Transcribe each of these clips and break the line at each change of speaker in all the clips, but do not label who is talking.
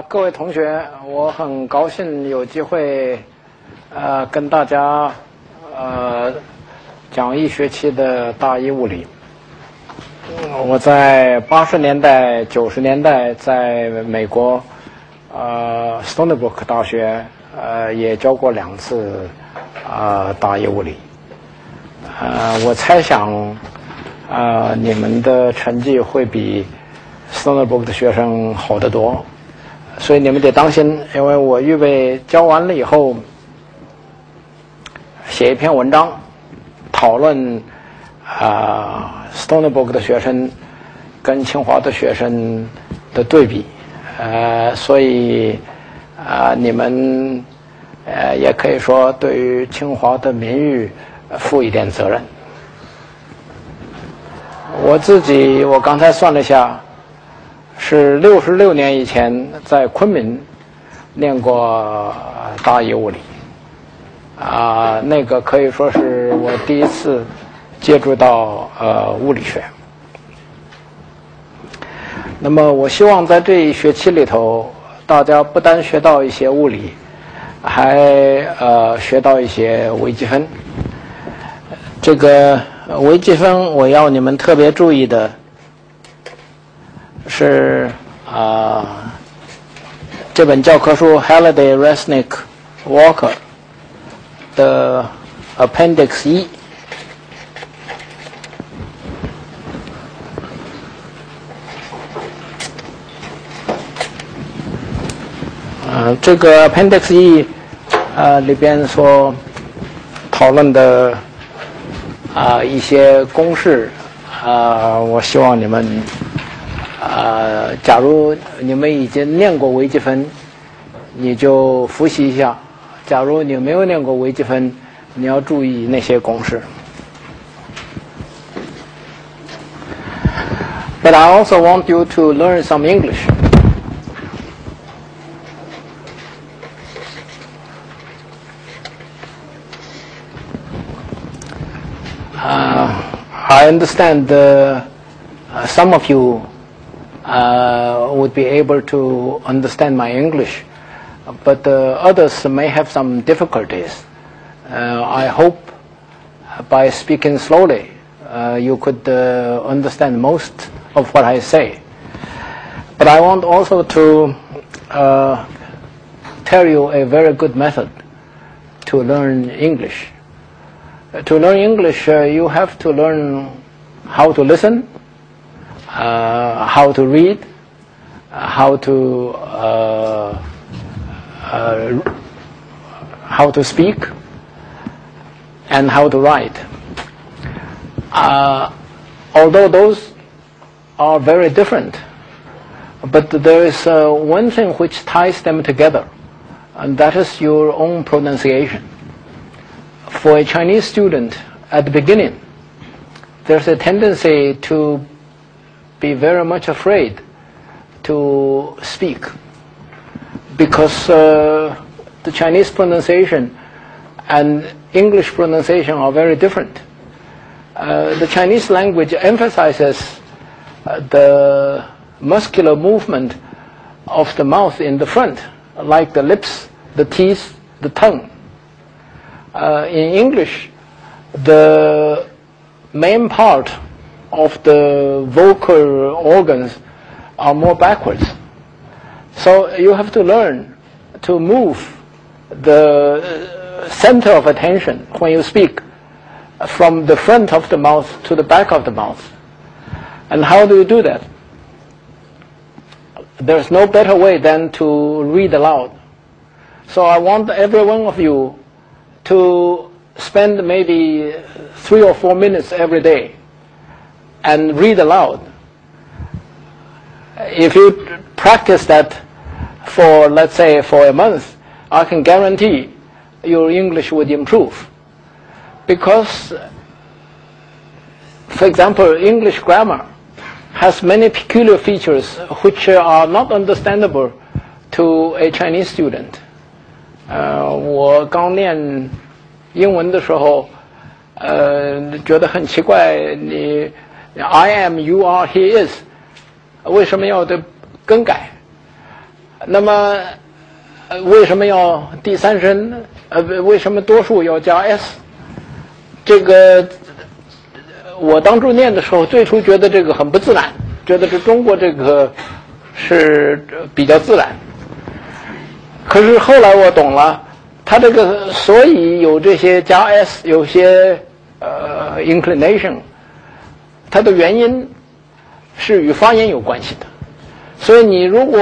各位同学，我很高兴有机会跟大家讲一学期的大一物理。我在80年代、90年代在美国Stony Brook 大学也教过2次大一物理。我猜想你们的成绩会比 Stony Brook 的学生好得多，所以你们得当心，因为我预备教完了以后写一篇文章讨论Stony Brook 的学生跟清华的学生的对比，所以你们也可以说对于清华的名誉负一点责任。我刚才算了一下，是66年以前在昆明念过大一物理，那个可以说是我第一次接触到物理学。那么我希望在这一学期里头，大家不单学到一些物理，还学到一些微积分。这个微积分我要你们特别注意的是这本教科书 Halliday Resnick Walker 的 Appendix 1。这个 Appendix 1里边所讨论的一些公式我希望你们假如你们已经念过微积分，你就复习一下；假如你没有念过微积分，你要注意那些公式。But I also want you to learn some English. I understand some of you would be able to understand my English, but others may have some difficulties. I hope by speaking slowly you could understand most of what I say. But I want also to tell you a very good method to learn English. To learn English, you have to learn how to listen, how to read, how to speak, and how to write. Although those are very different, but there is one thing which ties them together, and that is your own pronunciation. For a Chinese student at the beginning, there's a tendency to be very much afraid to speak because the Chinese pronunciation and English pronunciation are very different. The Chinese language emphasizes the muscular movement of the mouth in the front, like the lips, the teeth, the tongue. In English, the main part of the vocal organs are more backwards. So you have to learn to move the center of attention when you speak from the front of the mouth to the back of the mouth. And how do you do that? There's no better way than to read aloud. So I want every one of you to spend maybe 3 or 4 minutes every day and read aloud. If you practice that for, let's say, for a month, I can guarantee your English would improve. Because, for example, English grammar has many peculiar features which are not understandable to a Chinese student. 我刚念英文的时候，觉得很奇怪，你 I am, you are, he is， 为什么要的更改？那么为什么要第三身？为什么多数要加 s？ 这个我当初念的时候，最初觉得这个很不自然，觉得这中国这个是比较自然。可是后来我懂了，它这个所以有这些加 s， 有些inclination， 它的原因是与发音有关系的。所以你如果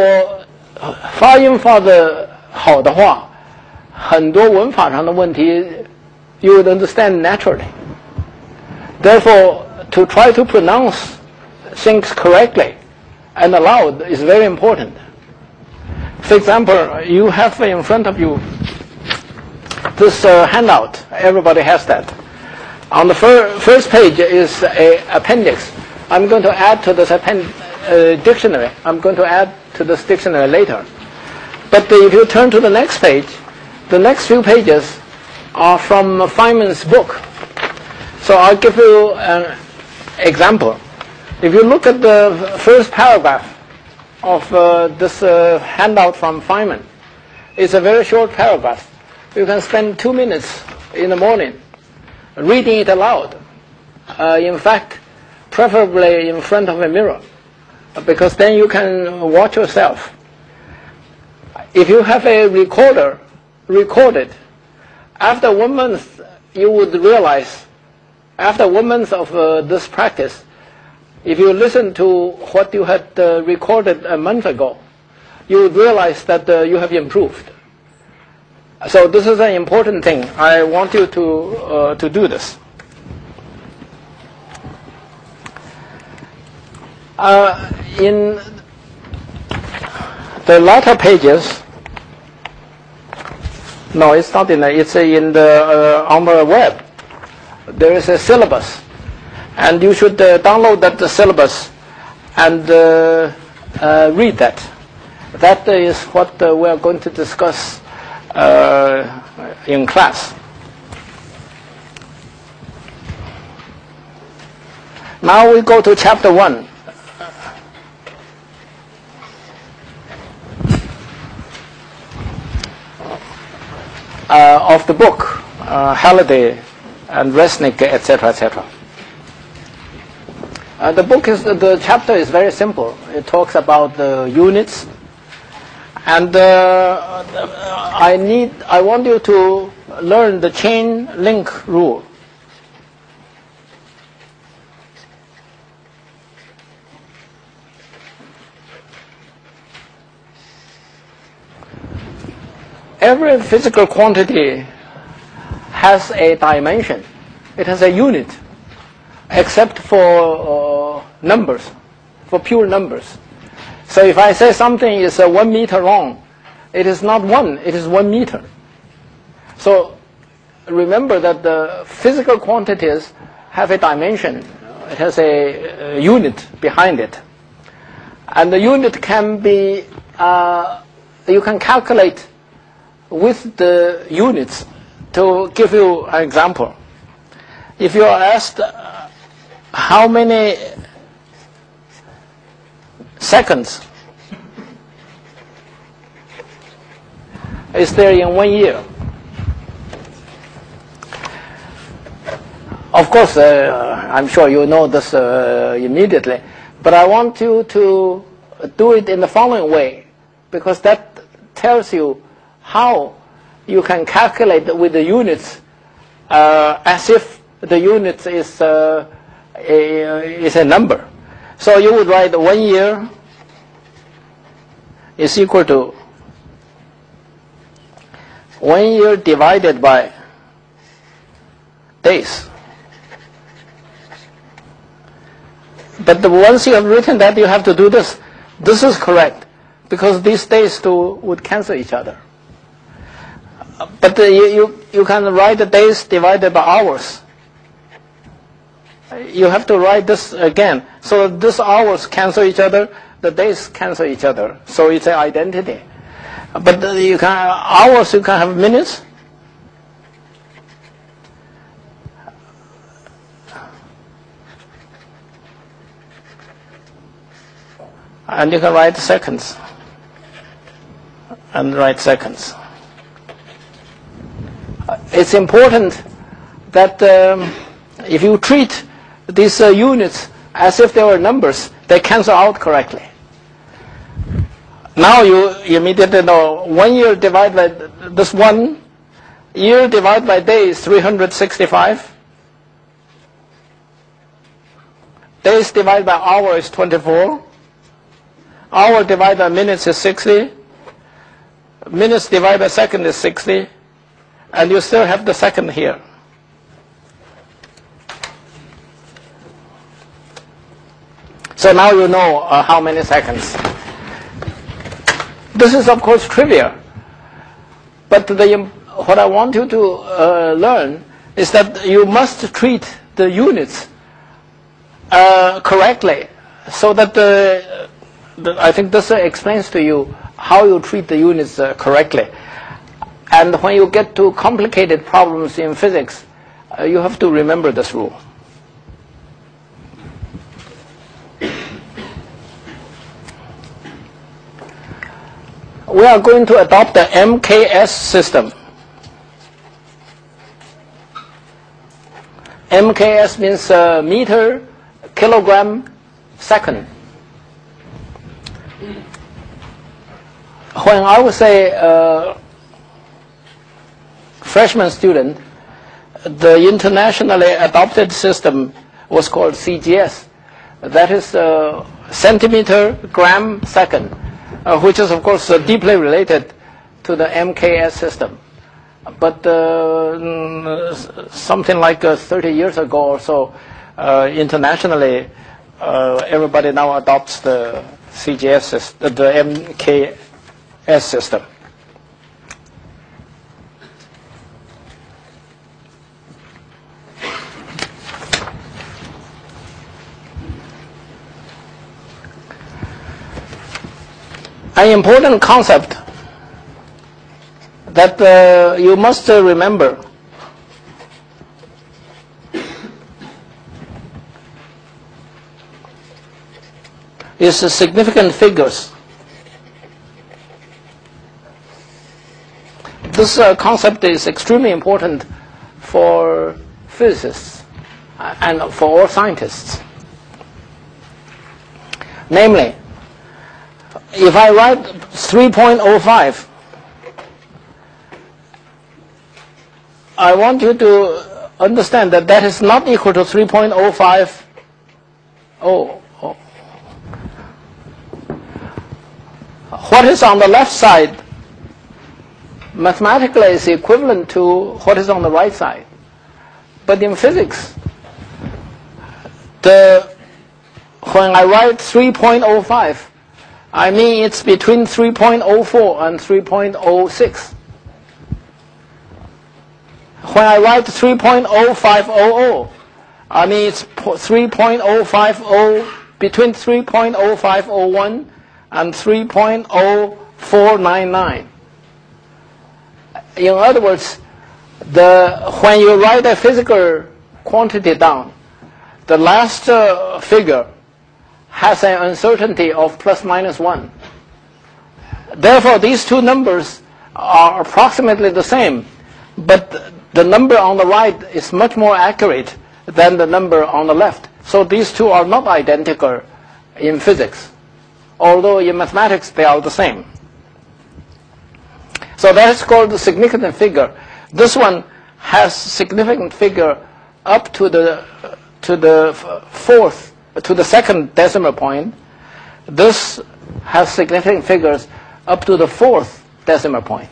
发音发的好的话，很多文法上的问题 you would understand naturally. Therefore, to try to pronounce things correctly and aloud is very important. For example, you have in front of you this handout. Everybody has that. On the first page is an appendix. I'm going to add to this dictionary. I'm going to add to this dictionary later. But if you turn to the next page, the next few pages are from Feynman's book. So I'll give you an example. If you look at the first paragraph of this handout from Feynman, it's a very short paragraph. You can spend 2 minutes in the morning reading it aloud. In fact, preferably in front of a mirror, because then you can watch yourself. If you have a recorder, record it. After 1 month, you would realize, after 1 month of this practice, if you listen to what you had recorded a month ago, you would realize that you have improved. So this is an important thing. I want you to do this. In the latter pages, no, it's not in the, it's in the on the web. There is a syllabus, and you should download that the syllabus and read that. That is what we are going to discuss in class. Now we go to chapter 1. Of the book, Halliday and Resnick, etc., etc. The chapter is very simple. It talks about the units, and I want you to learn the chain link rule. Every physical quantity has a dimension. It has a unit, except for numbers, for pure numbers. So if I say something is 1 meter long, it is not 1, it is 1 meter. So remember that the physical quantities have a dimension. It has a unit behind it. And the unit can be, you can calculate with the units. To give you an example, if you are asked how many seconds is there in 1 year, of course I'm sure you know this immediately, but I want you to do it in the following way, because that tells you how you can calculate with the units as if the unit is a number. So you would write 1 year is equal to 1 year divided by days. But once you have written that, you have to do this. This is correct, because these days two would cancel each other. But you can write the days divided by hours. You have to write this again. So these hours cancel each other, the days cancel each other. So it's an identity. But you can hours, you can have minutes. And you can write seconds. and write seconds. It's important that if you treat these units as if they were numbers, they cancel out correctly. Now you immediately know 1 year divided by this 1 year divided by day is 365. Days divided by hour is 24. Hour divided by minutes is 60. Minutes divided by second is 60. And you still have the second here. So now you know how many seconds. This is of course trivial. But what I want you to learn is that you must treat the units correctly, so that I think this explains to you how you treat the units correctly. And when you get to complicated problems in physics, you have to remember this rule. We are going to adopt the MKS system. MKS means meter, kilogram, second. When I was a freshman student, the internationally adopted system was called CGS. That is centimeter, gram, second, which is of course deeply related to the MKS system. But something like 30 years ago or so, internationally, everybody now adopts the CGS system, the MKS system. An important concept that you must remember is significant figures. This concept is extremely important for physicists and for all scientists. Namely, if I write 3.05, I want you to understand that that is not equal to 3.05. What is on the left side mathematically is equivalent to what is on the right side. But in physics, when I write 3.05, I mean it's between 3.04 and 3.06. When I write 3.0500, I mean it's 3.050, between 3.0501 and 3.0499. In other words, when you write a physical quantity down, the last figure has an uncertainty of plus minus 1. Therefore, these two numbers are approximately the same, but the number on the right is much more accurate than the number on the left. So these two are not identical in physics, although in mathematics they are the same. So that is called the significant figure. This one has significant figure up to the second decimal point. This has significant figures up to the fourth decimal point.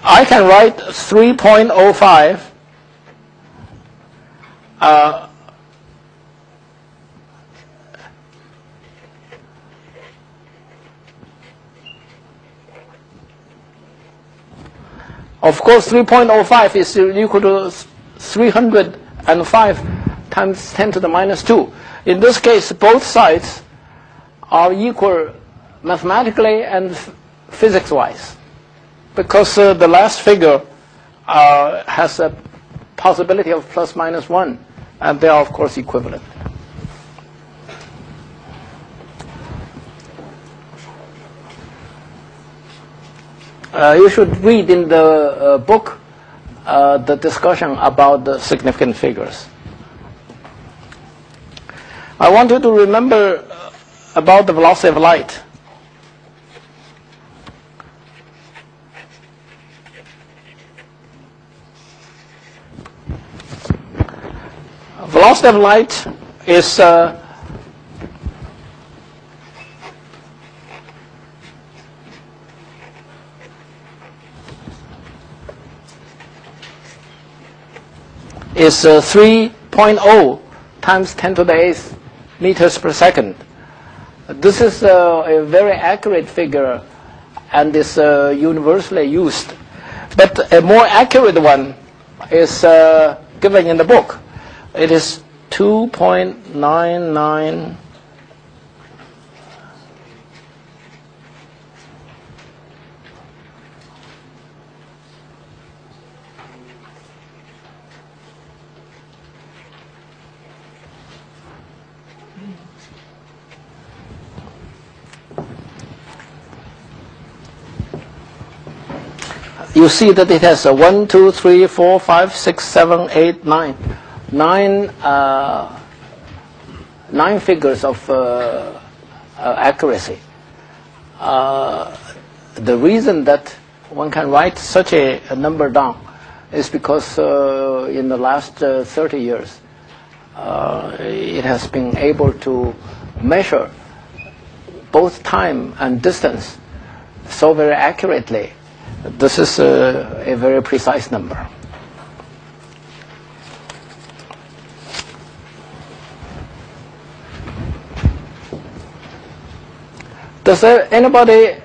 I can write 3.05 of course, 3.05 is equal to 305 times 10 to the minus 2. In this case, both sides are equal mathematically and physics-wise, because the last figure has a possibility of plus minus 1, and they are, of course, equivalent. You should read in the book the discussion about the significant figures. I want you to remember about the velocity of light. Velocity of light is is 3.0 times 10 to the 8th meters per second. This is a very accurate figure and is universally used. But a more accurate one is given in the book. It is 2.99 You see that it has 1, 2, 3, 4, 5, 6, 7, 8, 9. Nine figures of accuracy. The reason that one can write such a number down is because in the last 30 years it has been able to measure both time and distance so very accurately. This is a very precise number. Does anybody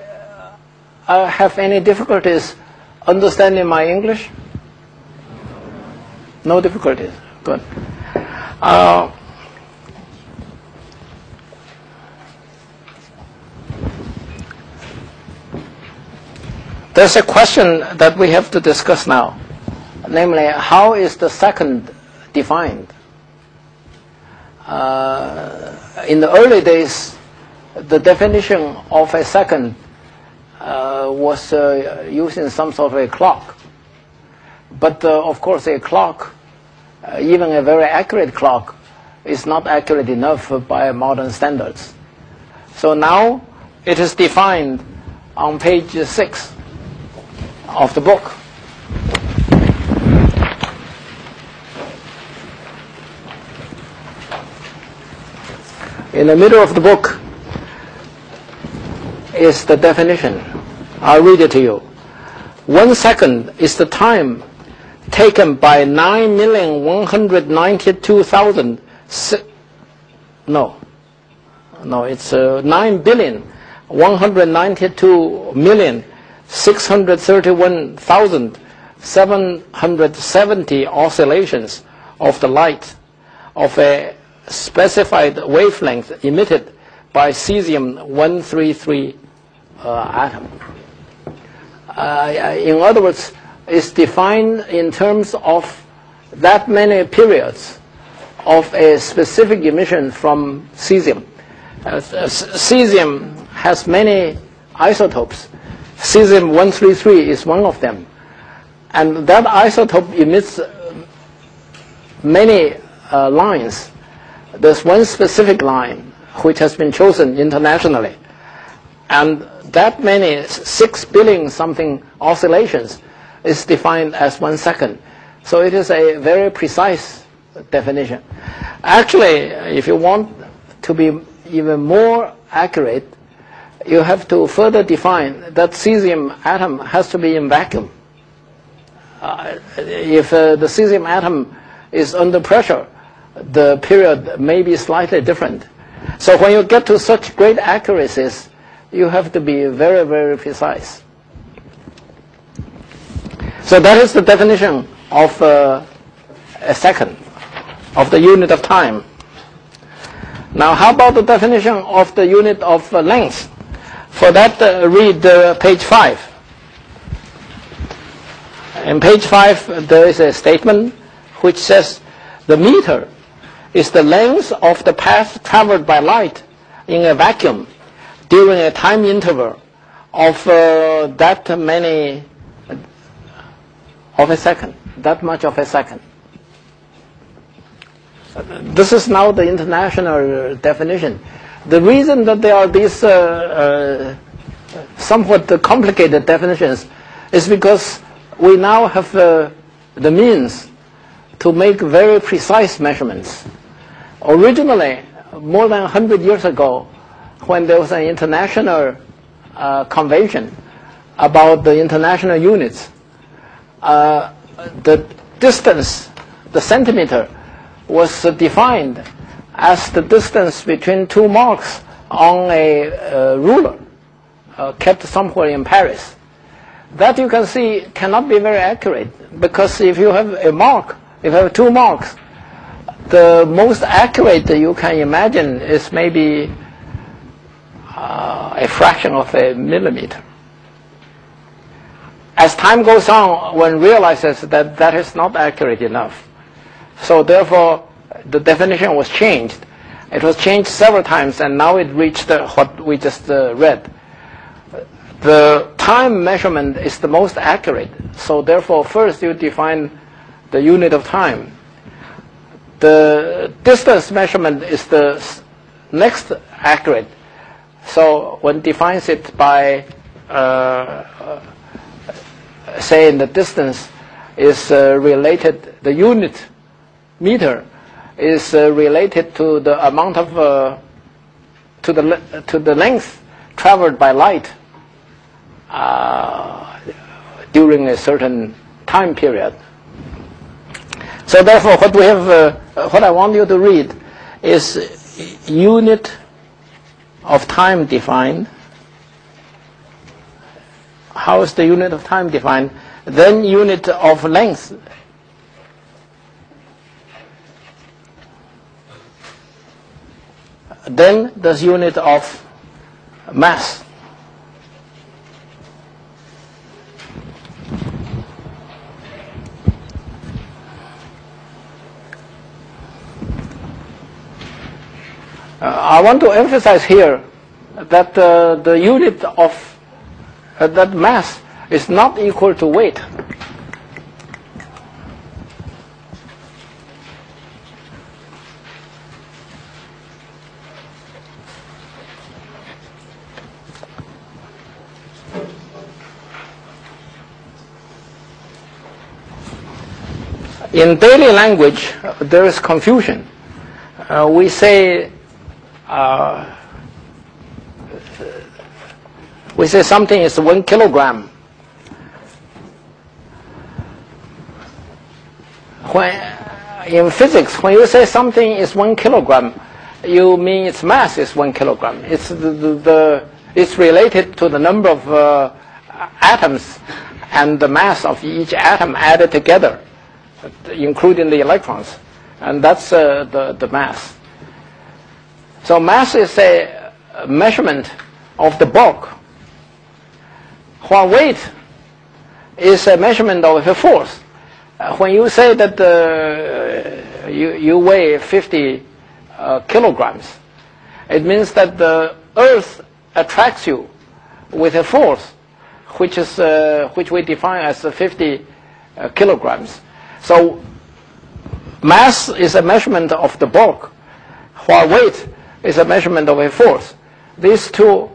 have any difficulties understanding my English? No difficulties. Good. There's a question that we have to discuss now, namely, how is the second defined? In the early days, the definition of a second was using some sort of a clock. But of course, a clock, even a very accurate clock, is not accurate enough by modern standards. So now it is defined on page 6 of the book. In the middle of the book is the definition. I'll read it to you. 1 second is the time taken by 9,192,000. It's 9,192,631,770 oscillations of the light of a specified wavelength emitted by cesium-133 atom. In other words, it's defined in terms of that many periods of a specific emission from cesium. Cesium has many isotopes. Cesium-133 is one of them. And that isotope emits many lines. There's one specific line which has been chosen internationally. And that many 6 billion something oscillations is defined as 1 second. So it is a very precise definition. Actually, if you want to be even more accurate, you have to further define that cesium atom has to be in vacuum. If the cesium atom is under pressure, the period may be slightly different. So when you get to such great accuracies, you have to be very, very precise. So that is the definition of a second, of the unit of time. Now, how about the definition of the unit of length? For that, read page 5. In page 5, there is a statement which says the meter is the length of the path traveled by light in a vacuum during a time interval of that many of a second, that much of a second. This is now the international definition. The reason that there are these somewhat complicated definitions is because we now have the means to make very precise measurements. Originally, more than 100 years ago, when there was an international convention about the international units, the distance, the centimeter, was defined as the distance between two marks on a ruler kept somewhere in Paris. That you can see cannot be very accurate, because if you have a mark, if you have 2 marks, the most accurate you can imagine is maybe a fraction of a millimeter. As time goes on, one realizes that that is not accurate enough. So therefore, the definition was changed. It was changed several times, and now it reached what we just read. The time measurement is the most accurate. So therefore, first you define the unit of time. The distance measurement is the next accurate. So one defines it by saying the distance is related, the unit meter is related to the amount of to the length traveled by light during a certain time period. So therefore, what we have, what I want you to read is unit of time defined. How is the unit of time defined? Then unit of length. Then the unit of mass. I want to emphasize here that the unit of that mass is not equal to weight. In daily language, there is confusion. We say something is 1 kilogram. In physics, when you say something is 1 kilogram, you mean its mass is 1 kilogram. It's it's related to the number of atoms and the mass of each atom added together, including the electrons, and that's the mass. So mass is a measurement of the bulk, while weight is a measurement of a force. When you say that you weigh 50 kilograms, it means that the Earth attracts you with a force, which we define as 50 kilograms. So mass is a measurement of the bulk, while weight is a measurement of a force. These two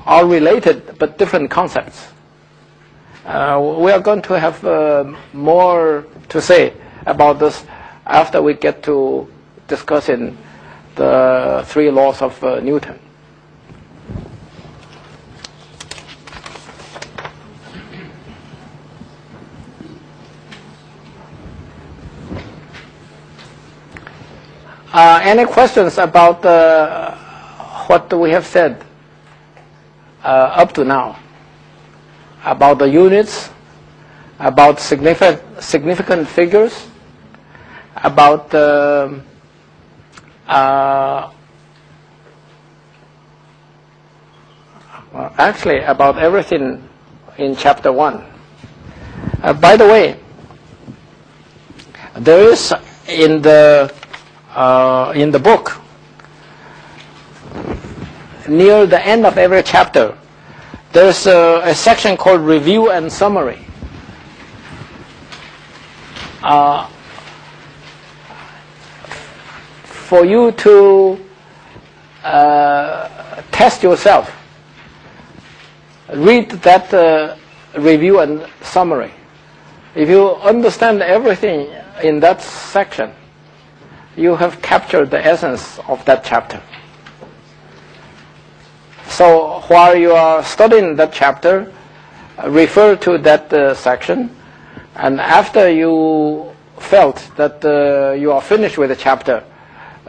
are related but different concepts. We are going to have more to say about this after we get to discussing the 3 laws of Newton. Any questions about what we have said up to now? About the units, about significant figures, about actually about everything in chapter 1. By the way, there is in the book, near the end of every chapter, there's a section called Review and Summary. For you to test yourself, read that review and summary. If you understand everything in that section, you have captured the essence of that chapter. So while you are studying that chapter, refer to that section, and after you felt that you are finished with the chapter,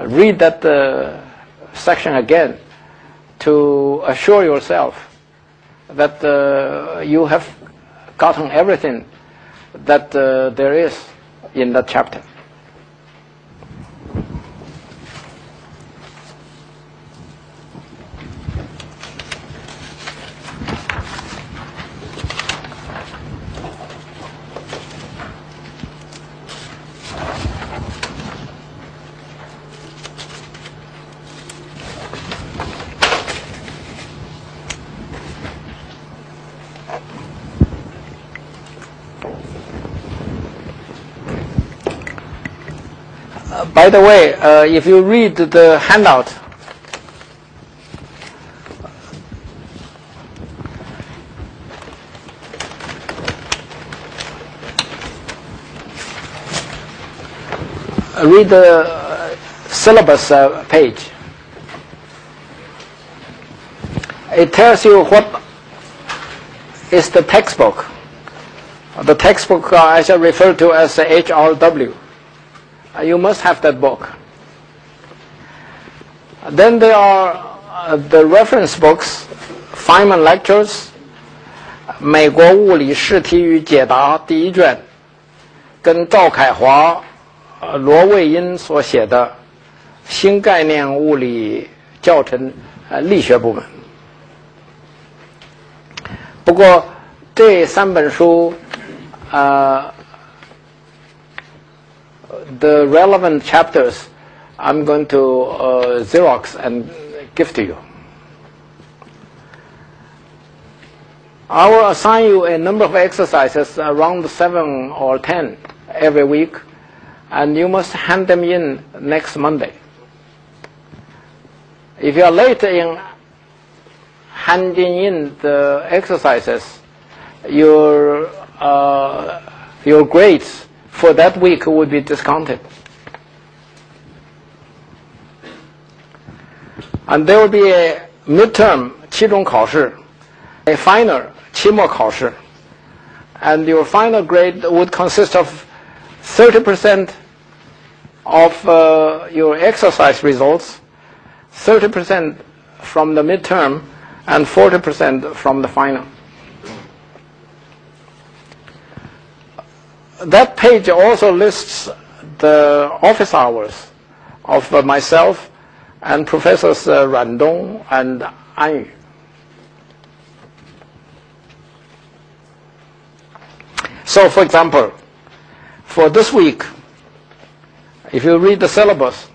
read that section again to assure yourself that you have gotten everything that there is in that chapter. By the way, if you read the handout, read the syllabus page. It tells you what is the textbook. The textbook I shall refer to as the HRW. You must have that book. Then there are the reference books, Feynman Lectures, 美国物理试题与解答第一卷，跟赵凯华、罗卫因所写的新概念物理教程力学部门。不过这3本书the relevant chapters I'm going to Xerox and give to you. I will assign you a number of exercises, around 7 or 10 every week, and you must hand them in next Monday. If you are late in handing in the exercises, your grades for that week would be discounted. And there will be a midterm 期中考试, a final 期末考试, and your final grade would consist of 30% of your exercise results, 30% from the midterm, and 40% from the final. That page also lists the office hours of myself and Professors Ran Dong and An Yu. So, for example, for this week, if you read the syllabus,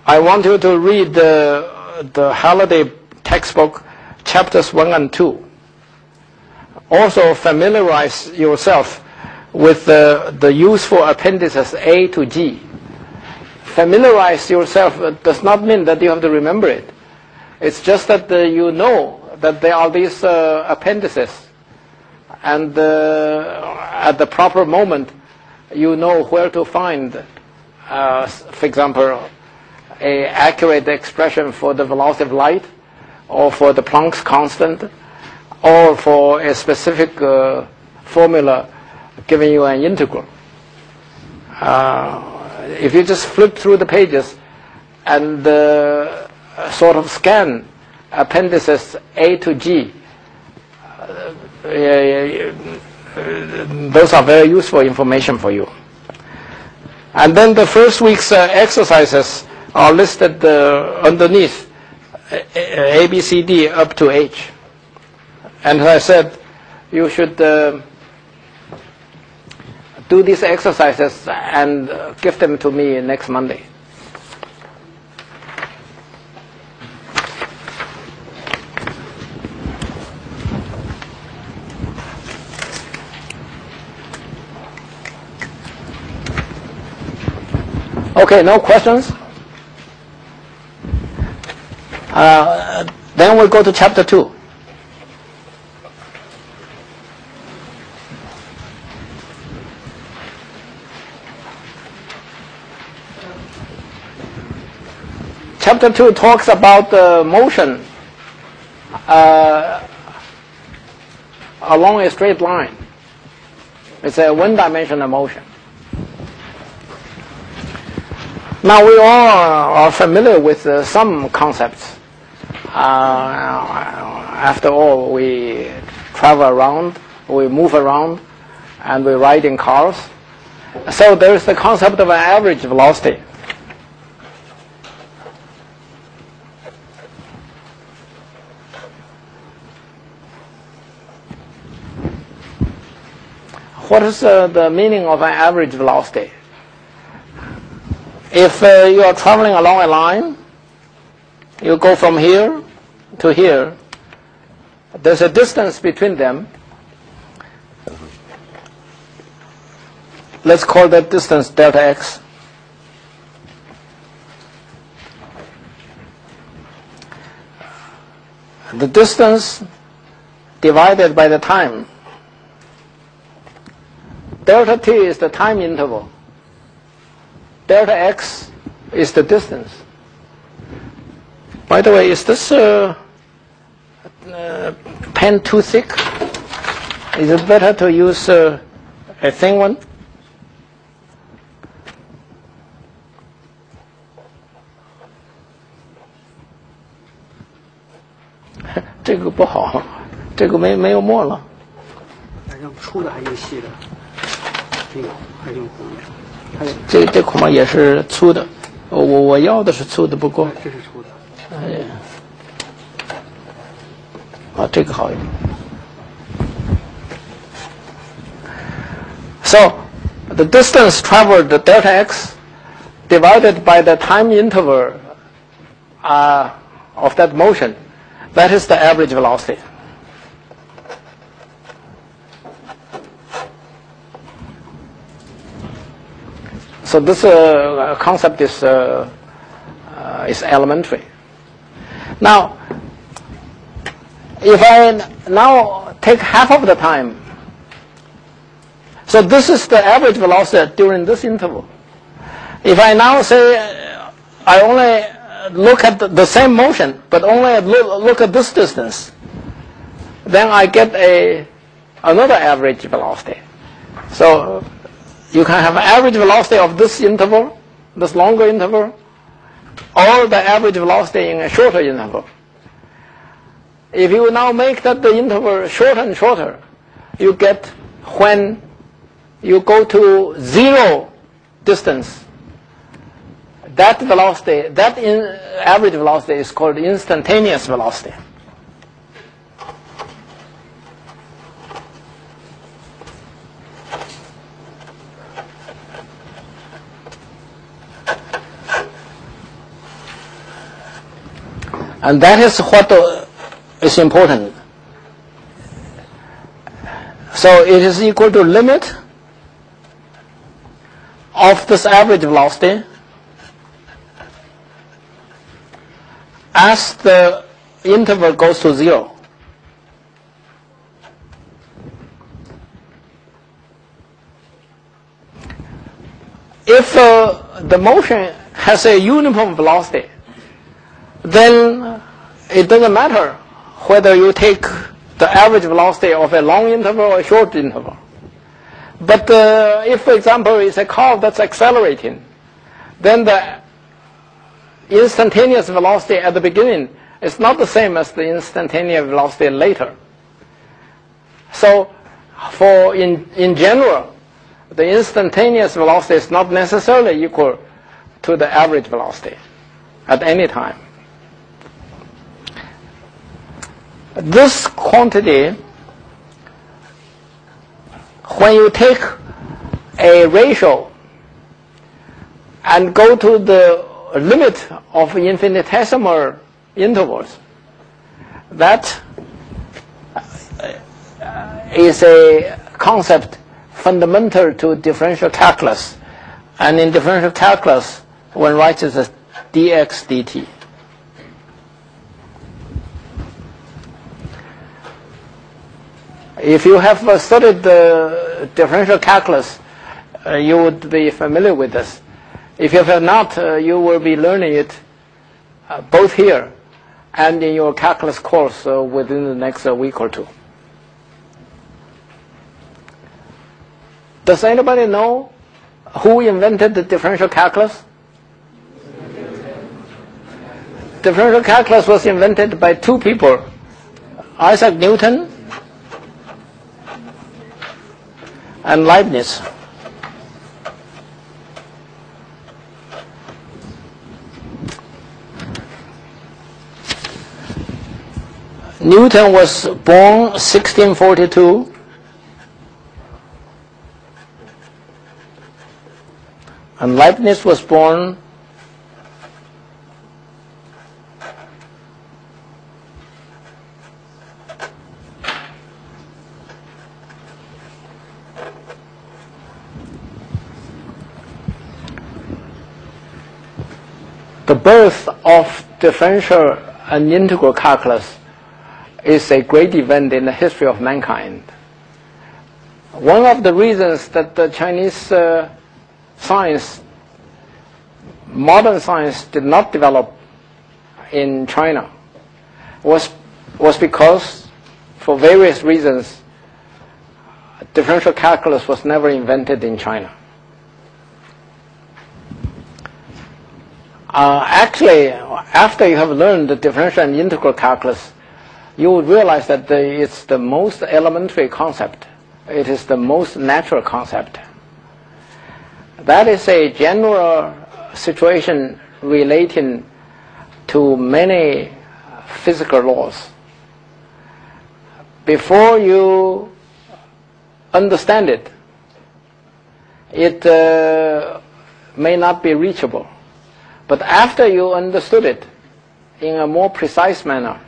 I want you to read the Halliday textbook, chapters 1 and 2. Also familiarize yourself with the useful appendices A to G. Familiarize yourself does not mean that you have to remember it. It's just that you know that there are these appendices, and at the proper moment you know where to find, for example, an accurate expression for the velocity of light, or for the Planck's constant, or for a specific formula giving you an integral. If you just flip through the pages and sort of scan appendices A to G, those are very useful information for you. And then the first week's exercises are listed underneath, A, B, C, D up to H. And as I said, you should do these exercises and give them to me next Monday. Okay, no questions? Then we go to chapter 2. Chapter 2 talks about the motion along a straight line. It's a one-dimensional motion. Now we all are familiar with some concepts. After all, we travel around, we move around, and we ride in cars. So there is the concept of an average velocity. What is the meaning of an average velocity? If you are traveling along a line, you go from here to here, there's a distance between them. Let's call that distance delta x. The distance divided by the time. Delta t is the time interval. Delta x is the distance. By the way, is this pen too thick? Is it better to use a thin one?这个不好，这个没有墨了。
用粗的还用细的？这个还用粗的？
这恐怕也是粗的，我要的是粗的，不过
这是粗的。
这个好一点。So the distance traveled, the delta x, divided by the time interval of that motion, that is the average velocity. So this concept is elementary. Now, if I now take half of the time, so this is the average velocity during this interval. If I now say I only look at the same motion, but only look at this distance, then I get another average velocity. So you can have average velocity of this interval, this longer interval, or the average velocity in a shorter interval. If you now make that the interval shorter and shorter, you get when you go to zero distance, that velocity, that average velocity is called instantaneous velocity. And that is what is important. So it is equal to limit of this average velocity as the interval goes to zero. If the motion has a uniform velocity, then it doesn't matter whether you take the average velocity of a long interval or a short interval. But if, for example, it's a curve that's accelerating, then the instantaneous velocity at the beginning is not the same as the instantaneous velocity later. So in general, the instantaneous velocity is not necessarily equal to the average velocity at any time. This quantity, when you take a ratio and go to the limit of infinitesimal intervals, that is a concept fundamental to differential calculus. And in differential calculus, one writes it as dx dt. If you have studied the differential calculus, you would be familiar with this. If you have not, you will be learning it both here and in your calculus course within the next week or two. Does anybody know who invented the differential calculus? Differential calculus was invented by two people, Isaac Newton and Leibniz. Newton was born 1642. And Leibniz was born the birth of differential and integral calculus is a great event in the history of mankind. One of the reasons that the Chinese science, modern science, did not develop in China was because, for various reasons, differential calculus was never invented in China. Actually, after you have learned the differential and integral calculus, you would realize that it's the most elementary concept. It is the most natural concept. That is a general situation relating to many physical laws. Before you understand it, it may not be reachable. But after you understood it in a more precise manner,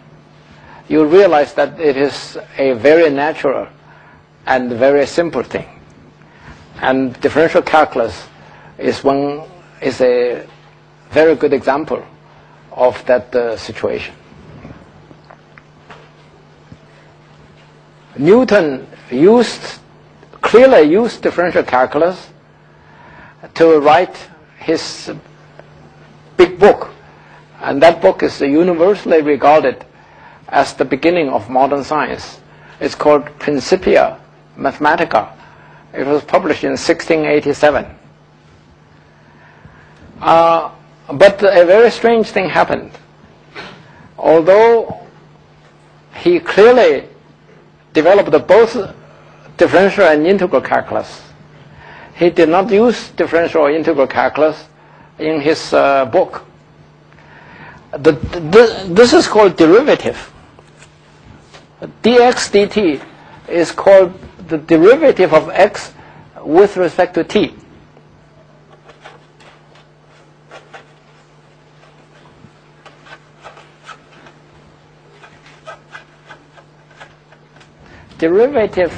you realize that it is a very natural and very simple thing. And differential calculus is a very good example of that situation. Newton clearly used differential calculus to write his big book, and that book is universally regarded as the beginning of modern science. It's called Principia Mathematica. It was published in 1687. But a very strange thing happened. Although he clearly developed both differential and integral calculus, he did not use differential or integral calculus in his book. This is called derivative. dx dt is called the derivative of x with respect to t. Derivative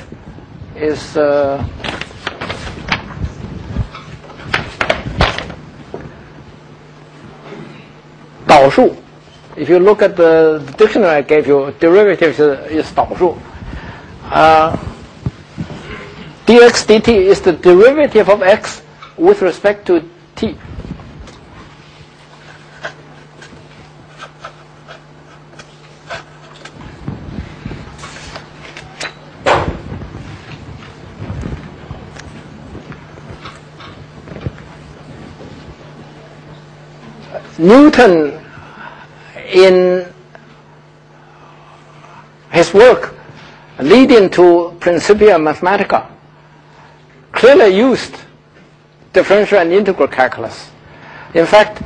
is If you look at the dictionary I gave you, derivative is 导数. dx dt is the derivative of x with respect to t. Newton, in his work leading to Principia Mathematica, clearly used differential and integral calculus. In fact,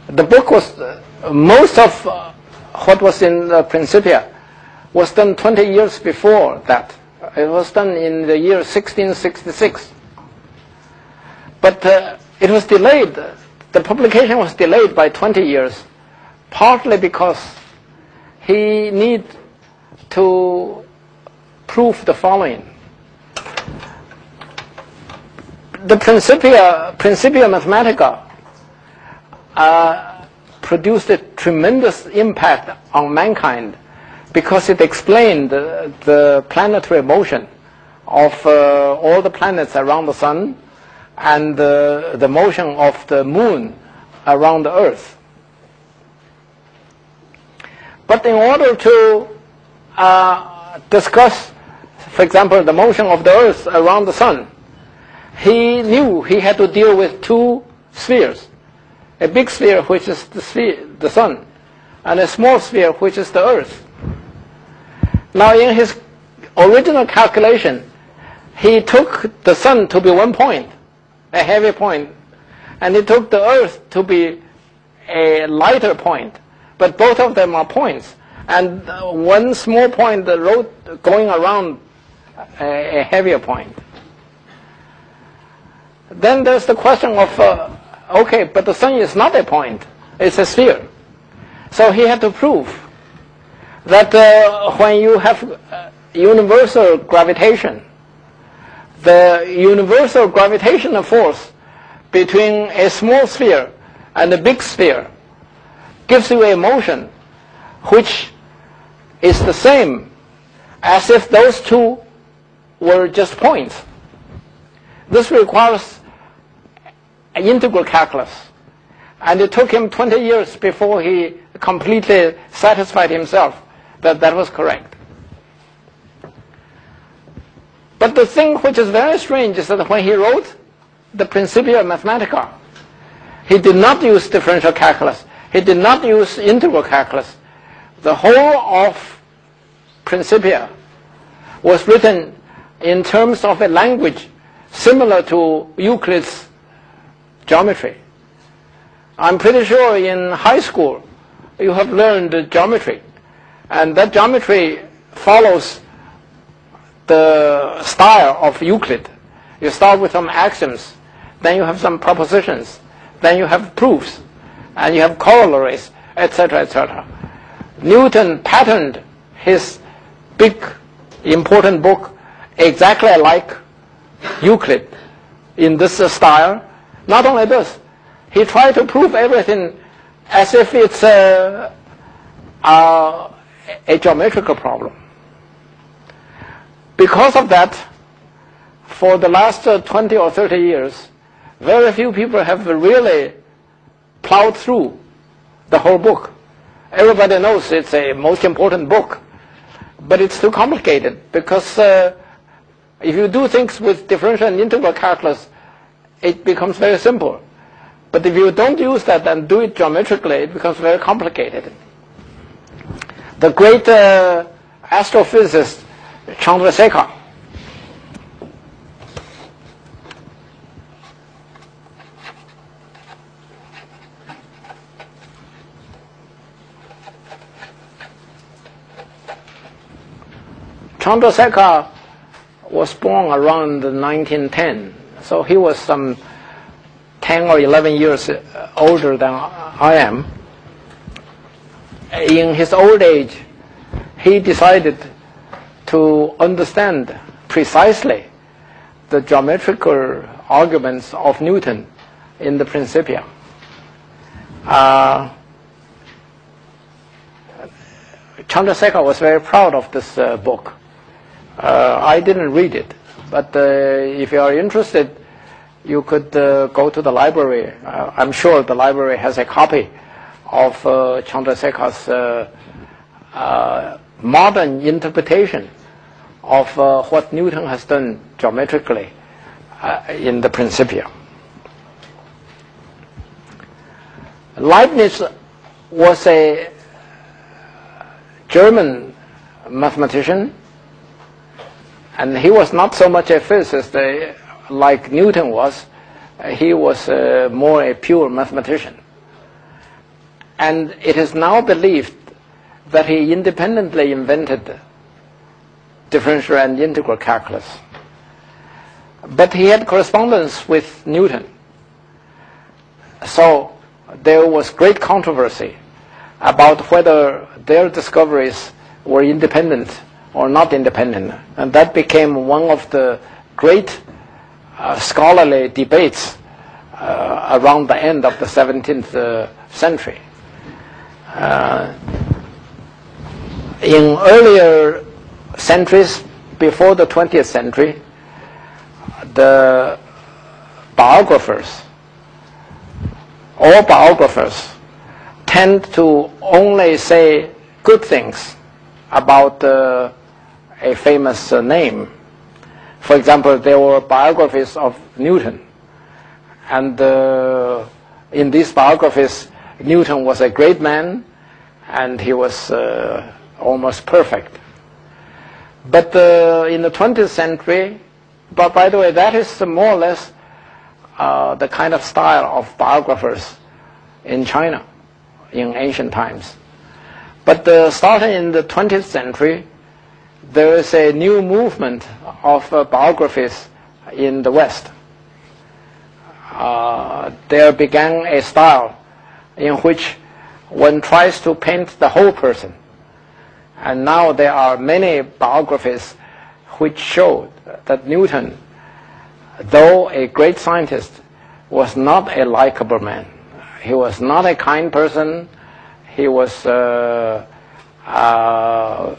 the book was, most of what was in the Principia was done 20 years before that. It was done in the year 1666. But it was delayed. The publication was delayed by 20 years, partly because he needed to prove the following. The Principia Mathematica produced a tremendous impact on mankind because it explained the planetary motion of all the planets around the sun and the motion of the moon around the earth. But in order to discuss, for example, the motion of the earth around the sun, he knew he had to deal with two spheres. A big sphere, which is the sun, and a small sphere, which is the earth. Now, in his original calculation, he took the sun to be one point, a heavy point, and he took the earth to be a lighter point. But both of them are points, and one small point going around a heavier point. Then there's the question of, okay, but the sun is not a point, it's a sphere. So he had to prove that when you have universal gravitation, the universal gravitational force between a small sphere and a big sphere gives you a motion which is the same as if those two were just points. This requires an integral calculus, and it took him 20 years before he completely satisfied himself that that was correct. But the thing which is very strange is that when he wrote the Principia Mathematica, he did not use differential calculus. He did not use integral calculus. The whole of Principia was written in terms of a language similar to Euclid's geometry. I'm pretty sure in high school you have learned geometry, and that geometry follows the style of Euclid. You start with some axioms, then you have some propositions, then you have proofs, and you have corollaries, etc., etc. Newton patterned his big, important book exactly like Euclid in this style. Not only this, he tried to prove everything as if it's a geometrical problem. Because of that, for the last 20 or 30 years, very few people have really plowed through the whole book. Everybody knows it's a most important book, but it's too complicated because if you do things with differential and integral calculus, it becomes very simple. But if you don't use that and do it geometrically, it becomes very complicated. The great astrophysicist Chandrasekhar was born around 1910, so he was some 10 or 11 years older than I am. In his old age, he decided to understand precisely the geometrical arguments of Newton in the Principia. Chandrasekhar was very proud of this book. I didn't read it, but if you are interested, you could go to the library. I'm sure the library has a copy of Chandrasekhar's modern interpretation of what Newton has done geometrically in the Principia. Leibniz was a German mathematician, and he was not so much a physicist like Newton was. He was more a pure mathematician. And it is now believed that he independently invented differential and integral calculus. But he had correspondence with Newton. So there was great controversy about whether their discoveries were independent or not independent. And that became one of the great scholarly debates around the end of the 17th century. In earlier centuries, before the 20th century, the biographers, all biographers, tend to only say good things about a famous name. For example, there were biographies of Newton, and in these biographies, Newton was a great man, and he was almost perfect. But in the 20th century, but by the way, that is more or less the kind of style of biographers in China in ancient times. But starting in the 20th century, there is a new movement of biographies in the West. There began a style in which one tries to paint the whole person. And now there are many biographies which show that Newton, though a great scientist, was not a likable man. He was not a kind person. He was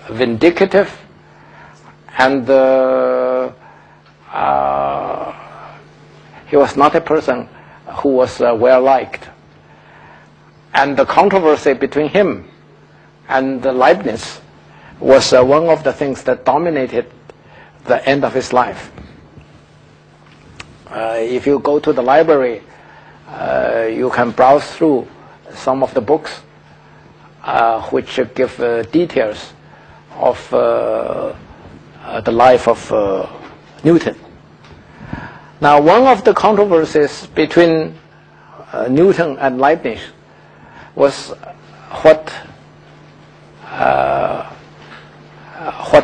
vindictive, and he was not a person who was well liked. And the controversy between him and Leibniz was one of the things that dominated the end of his life. If you go to the library, you can browse through some of the books which give details of the life of Newton. Now, one of the controversies between Newton and Leibniz was what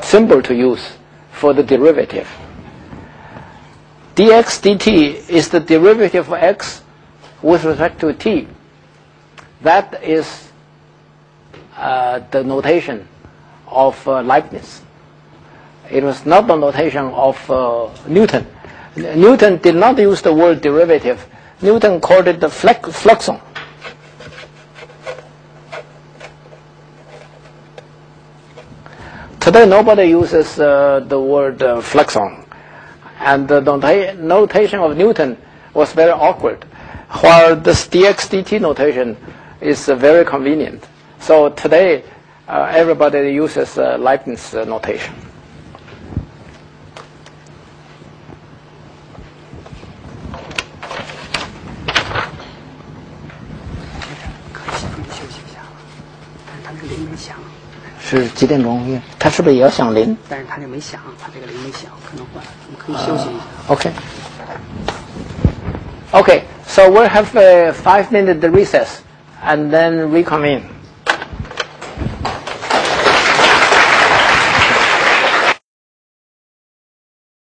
symbol to use for the derivative. dx dt is the derivative of x with respect to t. That is the notation of Leibniz. It was not the notation of Newton. Newton did not use the word derivative. Newton called it the fluxon. Today nobody uses the word fluxon. And the notation of Newton was very awkward, while this dx dt notation is very convenient. So today everybody uses Leibniz notation.是几点钟？他是不是也要响铃？
但是他这没响，他这个铃没响，可能坏了。我们可以休息一下。
Okay. Okay. So we'll have a 5-minute recess and then reconvene.